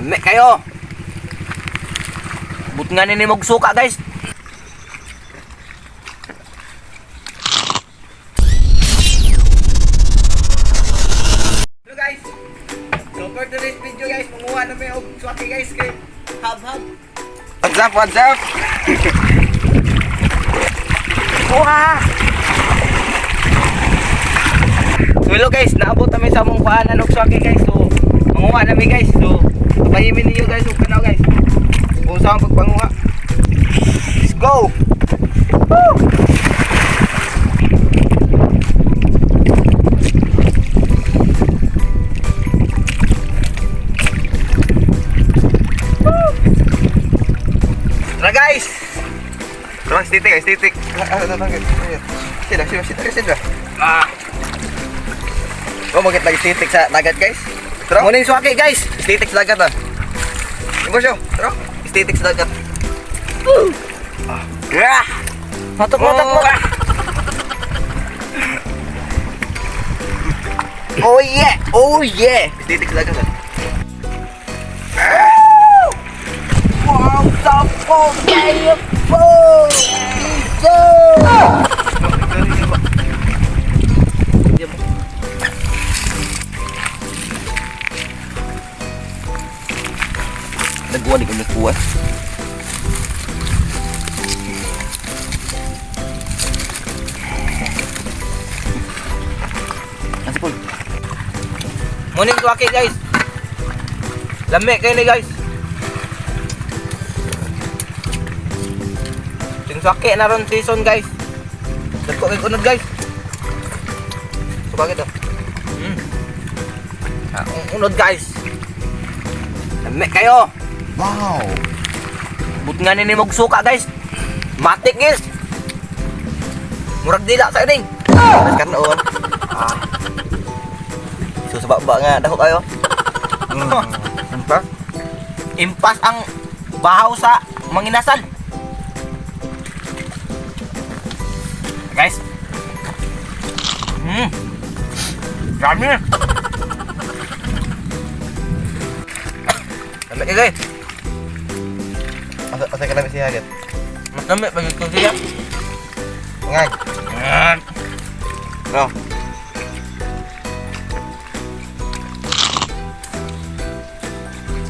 Lami kayo. But nga nini magsuka guys. Hello guys. So for today's video guys, manguha na may swaki guys kay Hab. What's up, what's up? Kuha! So hello guys, naabot kami sa mong paanan og swaki guys. So manguha na mi guys. So pahimin niyo guys ug kanaw guys. Kung saan pagpanguha. Let's go! Woo! Tara guys! Terus titik. Sida. Oh, magit lagi titik sa dagat guys. Tara. Muna yung swaki guys. Titik sa dagat ah. Ibo siya. Tara. Titik sa dagat. Matok. Oh yeah. Titik sa dagat ah. Wow, tapo kayo po! Iso! Nagkuha di ko nagkuha. Nasi pul. Morning swaki guys. Lami kayo ni guys. Swaki na ron season guys. Dagko kay unod guys. So bakit to? Unod guys. Lami kayo. Wow. But nga nini magsuka guys. Matik guys. Murag dila sa ining. Mas kan on. So sa baba nga dako kayo. Impas ang bahaw sa manginasal. Guys. Dami. Dami guys. Asa ka namin siya agad. Mas dami pag ito siya. Ngay. Bro.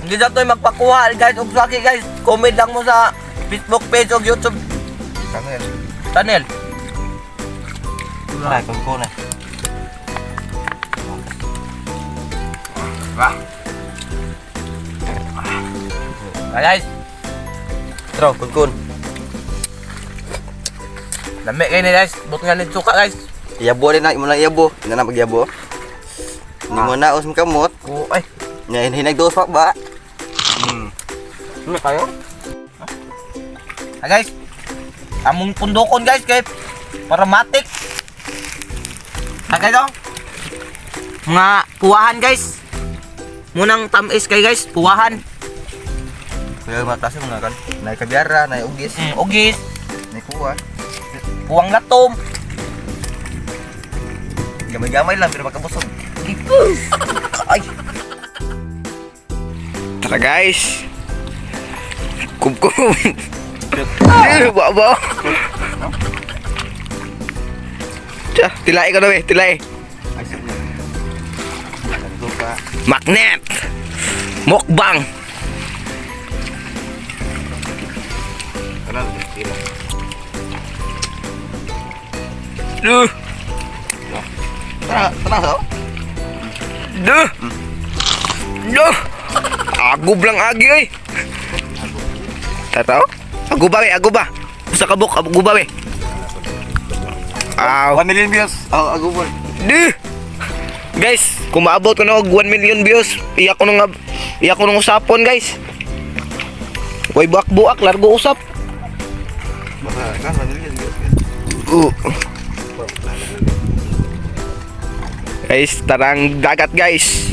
Hindi na ito magpakuha guys og swaki guys. Comment lang mo sa Facebook page o YouTube channel. Ay, kung na. Guys. Tro, kun. Lami kayo ni guys. But nga nito suka guys. Iyabo din na, imo na iyabo. Hindi na mag-iyabo. Hindi mo na us kamot. Oh, ay. Hinag-dos pa ba? Ano kayo? Guys. Among pundokon guys kay para matik. Guys oh. Mga puwahan guys. Munang tamis kay guys, puwahan. Kaya matasa mo na kan. Nay kabyara, nay ugis. Ugis, Nay kuha. puwang latom. Gamay-gamay lang pero makabusog. Ay. Tara guys. Kum. Bawa. Tja, tilai ko na tilai. Magnet. Mukbang. Duh. Tenang so. Duh. Agub lang agi oi. Tahu? Agu ba? Usa ka buk agu ba be? 1 million views. Agu ba. Guys, kung maabot ko na og 1 million views, iyak ko nung usapon guys. Way buak largo usap. Guys, tarang dagat guys.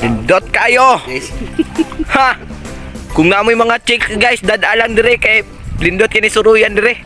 Indot kayo. Ha. Kung namoy mga chick guys, dadalang dire kay lindot kini suruyan dire.